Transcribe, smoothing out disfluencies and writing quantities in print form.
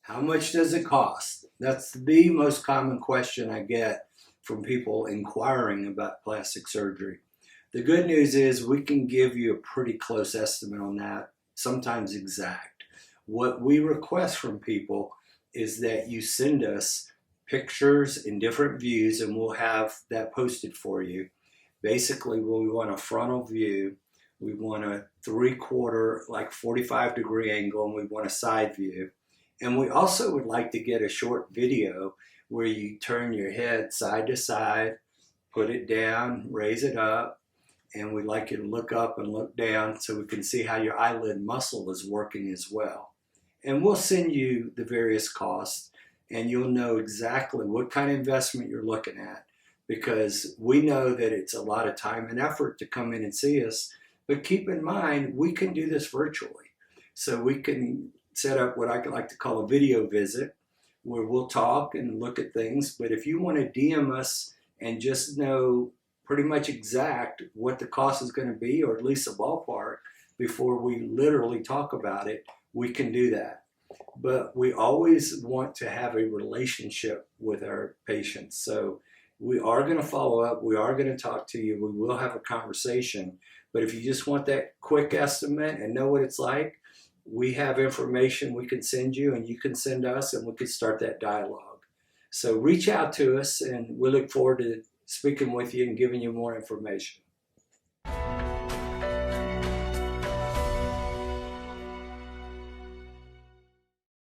How much does it cost? That's the most common question I get from people inquiring about plastic surgery. The good news is we can give you a pretty close estimate on that, sometimes exact. What we request from people is that you send us pictures in different views, and we'll have that posted for you. Basically, we want a frontal view, we want a 3/4, like 45-degree angle, and we want a side view. And we also would like to get a short video where you turn your head side to side, put it down, raise it up, and we'd like you to look up and look down so we can see how your eyelid muscle is working as well. And we'll send you the various costs, and you'll know exactly what kind of investment you're looking at, because we know that it's a lot of time and effort to come in and see us. But keep in mind, we can do this virtually. So we can set up what I like to call a video visit where we'll talk and look at things. But if you want to DM us and just know pretty much exact what the cost is going to be, or at least a ballpark, before we literally talk about it, we can do that. But we always want to have a relationship with our patients. So we are going to follow up. We are going to talk to you. We will have a conversation. But if you just want that quick estimate and know what it's like, we have information we can send you, and you can send us, and we can start that dialogue. So reach out to us, and we look forward to speaking with you and giving you more information.